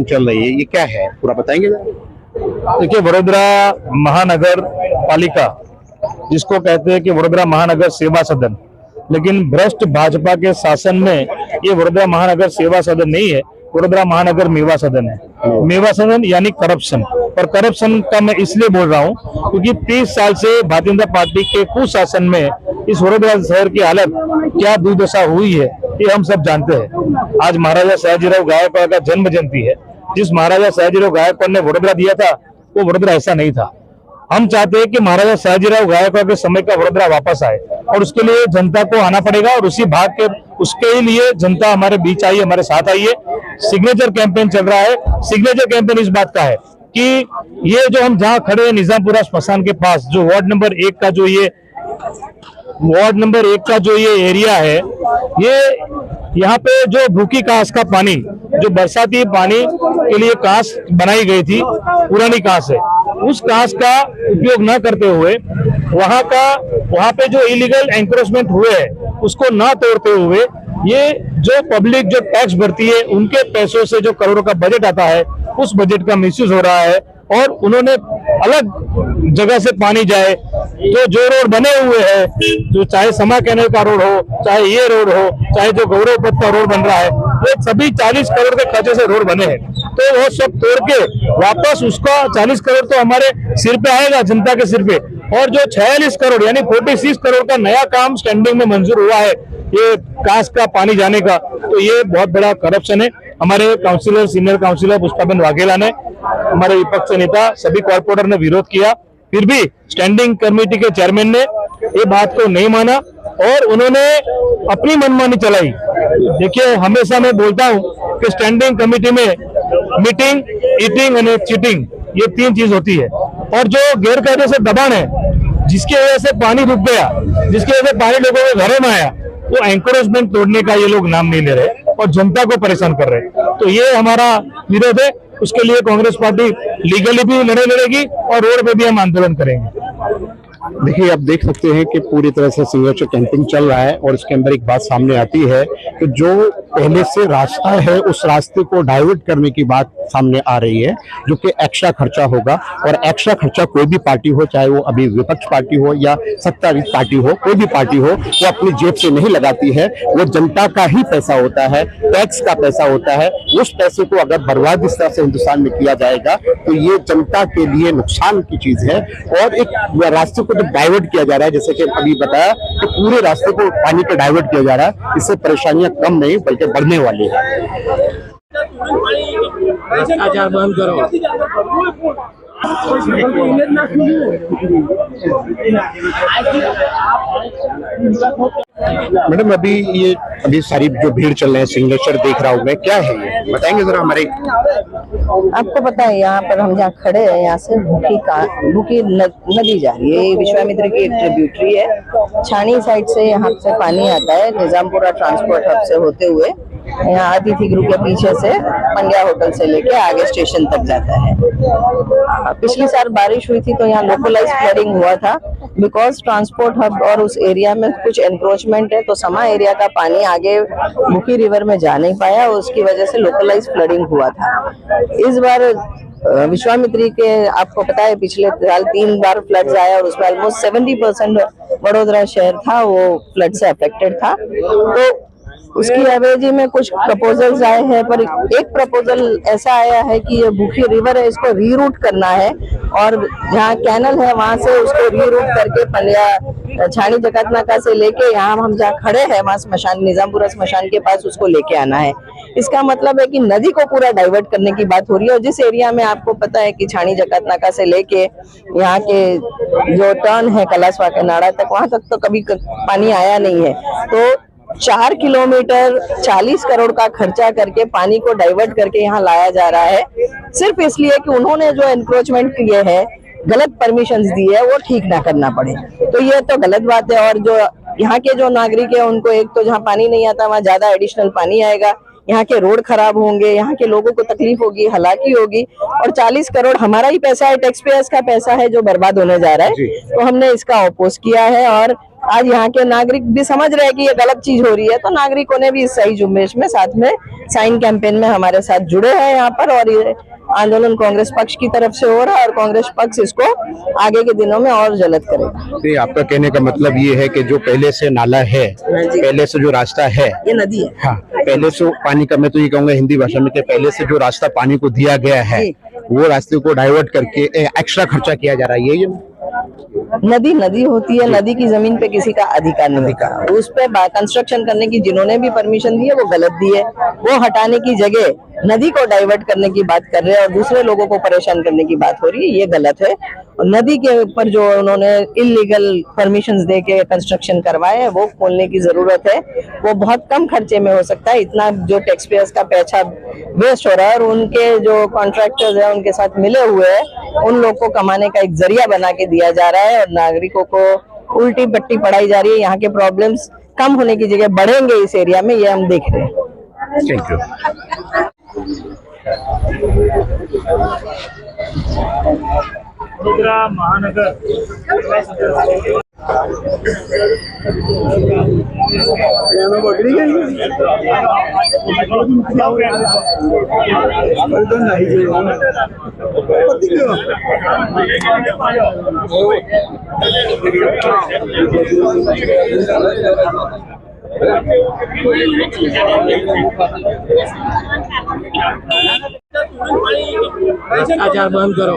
चल रही है, ये क्या है पूरा बताएंगे? देखिए, वडोदरा महानगर पालिका जिसको कहते हैं कि वडोदरा महानगर सेवा सदन, लेकिन भ्रष्ट भाजपा के शासन में ये वडोदरा महानगर सेवा सदन नहीं है, वडोदरा महानगर मेवा सदन है। मेवा सदन यानी करप्शन। और करप्शन का मैं इसलिए बोल रहा हूँ क्योंकि 30 साल से भारतीय जनता पार्टी के कुशासन में इस वडोदरा शहर की हालत क्या दुर्दशा हुई है ये हम सब जानते हैं। आज महाराजा सयाजीराव गायकवाड़ का जन्म जयंती है। जिस महाराजा सयाजीराव गायकवाड़ ने वडोदरा दिया था वो वडोदरा ऐसा नहीं था। हम चाहते हैं कि महाराजा सयाजीराव गायकवाड़ के समय का वडोदरा वापस आए और उसके लिए जनता को आना पड़ेगा और उसके लिए जनता हमारे बीच आई, हमारे साथ आई है। सिग्नेचर कैंपेन चल रहा है। सिग्नेचर कैंपेन इस बात का है कि ये जो हम जहां खड़े हैं निजामपुरा श्मशान के पास, जो वार्ड नंबर 1 का जो ये एरिया है, ये यहाँ पे जो भूखी कांस का पानी, जो बरसाती पानी के लिए कांस बनाई गई थी, पुरानी कांस है, उस कांस का उपयोग न करते हुए वहां पे जो इलीगल एंक्रोचमेंट हुए हैं उसको ना तोड़ते हुए ये जो पब्लिक जो टैक्स भरती है उनके पैसों से जो करोड़ों का बजट आता है उस बजट का मिसयूज हो रहा है। और उन्होंने अलग जगह से पानी जाए तो जो रोड बने हुए हैं, जो चाहे समा कैनल का रोड हो, चाहे ये रोड हो, चाहे जो गौरव पथ का रोड बन रहा है, वो सभी 40 करोड़ के खर्चे से रोड बने हैं। तो वो सब तोड़ के वापस उसका 40 करोड़ तो हमारे सिर पे आएगा, जनता के सिर पे। और जो 46 करोड़ यानी 46 करोड़ का नया काम स्टैंडिंग में मंजूर हुआ है ये कांस का पानी जाने का, तो ये बहुत बड़ा करप्शन है। हमारे councillor, senior councillor Pushpaben Vaghela ने, हमारे विपक्ष नेता, सभी कॉर्पोरेटर ने विरोध किया, फिर भी स्टैंडिंग कमेटी के चेयरमैन ने ये बात को नहीं माना और उन्होंने अपनी मनमानी चलाई। देखिए, हमेशा मैं बोलता हूँ कि स्टैंडिंग कमेटी में मीटिंग, ईटिंग और चीटिंग ये 3 चीज होती है। और जो गैरकायदे से दबाण है, जिसकी वजह से पानी रुक गया, जिसकी वजह से पानी लोगों के घरों में आया, वो एंकरेजमेंट तोड़ने का ये लोग नाम नहीं ले रहे और जनता को परेशान कर रहे। तो ये हमारा विरोध है। उसके लिए कांग्रेस पार्टी लीगली भी लड़ेगी और रोड पे भी हम आंदोलन करेंगे। देखिए, आप देख सकते हैं कि पूरी तरह से सिग्नेचर कैंपिंग चल रहा है और इसके अंदर एक बात सामने आती है कि जो पहले से रास्ता है उस रास्ते को डाइवर्ट करने की बात सामने आ रही है, जो कि एक्स्ट्रा खर्चा होगा। और एक्स्ट्रा खर्चा कोई भी पार्टी हो, चाहे वो अभी विपक्ष पार्टी हो या सत्तारूढ़ पार्टी हो, कोई भी पार्टी हो, वो अपनी जेब से नहीं लगाती है। वो जनता का ही पैसा होता है, टैक्स का पैसा होता है। उस पैसे को अगर बर्बाद इस तरह से हिंदुस्तान में किया जाएगा तो ये जनता के लिए नुकसान की चीज है। और एक रास्ते को डाइवर्ट किया जा रहा है, जैसे कि अभी बताया कि पूरे रास्ते को पानी पे डाइवर्ट किया जा रहा है। इससे परेशानियां कम नहीं बल्कि बढ़ने वाली है। भ्रष्टाचार बंद करो। मैडम, अभी सारी जो भीड़ चल रही है, सिग्नेचर देख रहा हूँ मैं, क्या है ये बताएंगे जरा हमारे? आपको पता है यहाँ पर हम जहाँ खड़े हैं, यहाँ से भूखी नदी जा रही है। ये विश्वामित्र की एक ट्रिब्यूटरी है। छानी साइड से यहाँ से पानी आता है, निजामपुरा ट्रांसपोर्ट हब से होते हुए यहाँ अतिथि गृह के पीछे से पंड्या होटल से लेके आगे स्टेशन तक जाता है। पिछली साल बारिश हुई थी तो यहाँ लोकलाइज फ्लडिंग हुआ था। बिकॉज ट्रांसपोर्ट हब और उस एरिया में कुछ एनक्रोचमेंट है तो समा एरिया का पानी आगे भूखी रिवर में जा नहीं पाया, उसकी वजह से लोकलाइज फ्लडिंग हुआ था। इस बार विश्वामित्री के आपको पता है पिछले साल 3 बार फ्लड्स आया और उसमें ऑलमोस्ट 70% वडोदरा शहर था वो फ्लड से अफेक्टेड था। तो उसकी एवरेजी में कुछ प्रपोजल्स आए हैं, पर एक प्रपोजल ऐसा आया है कि ये भूखी रिवर है, इसको रीरूट करना है और जहाँ कैनल है वहां से उसको रीरूट करके पंड्या छानी जकातनाका से लेके यहाँ हम जहाँ खड़े हैं वहाँ स्मशान, निजामपुरा स्मशान के पास उसको लेके आना है। इसका मतलब है कि नदी को पूरा डाइवर्ट करने की बात हो रही है। और जिस एरिया में आपको पता है कि छानी जकातनाका से लेके यहाँ के जो टर्न है कलासवा के नाड़ा तक, वहां तक तो कभी पानी आया नहीं है। तो 4 किलोमीटर 40 करोड़ का खर्चा करके पानी को डाइवर्ट करके यहाँ लाया जा रहा है, सिर्फ इसलिए कि उन्होंने जो एनक्रोचमेंट किए हैं, गलत परमिशंस दी है, वो ठीक ना करना पड़े। तो ये तो गलत बात है। और जो यहाँ के जो नागरिक है उनको एक तो जहाँ पानी नहीं आता वहाँ ज्यादा एडिशनल पानी आएगा, यहाँ के रोड खराब होंगे, यहाँ के लोगों को तकलीफ होगी, हलाकी होगी। और 40 करोड़ हमारा ही पैसा है, टैक्स पेयर्स का पैसा है जो बर्बाद होने जा रहा है। तो हमने इसका अपोज किया है और आज यहाँ के नागरिक भी समझ रहे हैं कि ये गलत चीज हो रही है, तो नागरिकों ने भी इस सही जुम्मेश में साथ में साइन कैंपेन में हमारे साथ जुड़े हैं यहाँ पर। और ये आंदोलन कांग्रेस पक्ष की तरफ से हो रहा है और कांग्रेस पक्ष इसको आगे के दिनों में और जलद करेगा। तो आपका कहने का मतलब ये है कि जो पहले से नाला है, पहले से जो रास्ता है, ये नदी है। हाँ, पहले से पानी का, मैं तो ये कहूंगा हिंदी भाषा में कि पहले से जो रास्ता पानी को दिया गया है वो रास्ते को डाइवर्ट करके एक्स्ट्रा खर्चा किया जा रहा है। ये नदी नदी होती है, नदी की जमीन पे किसी का अधिकार नहीं होता। उस पे कंस्ट्रक्शन करने की जिन्होंने भी परमिशन दी है वो गलत दी है। वो हटाने की जगह नदी को डाइवर्ट करने की बात कर रहे हैं और दूसरे लोगों को परेशान करने की बात हो रही है, ये गलत है। और नदी के ऊपर जो उन्होंने इलीगल परमिशंस दे के कंस्ट्रक्शन करवाए है वो खोलने की जरूरत है। वो बहुत कम खर्चे में हो सकता है। इतना जो टैक्स पेयर्स का पैसा वेस्ट हो रहा है और उनके जो कॉन्ट्रैक्टर्स है उनके साथ मिले हुए हैं, उन लोग को कमाने का एक जरिया बना के दिया जा रहा है और नागरिकों को उल्टी पट्टी पढ़ाई जा रही है। यहाँ के प्रॉब्लम्स कम होने की जगह बढ़ेंगे इस एरिया में, ये हम देख रहे हैं। Thank you. वडोदरा महानगर भ्रष्टाचार बंद करो।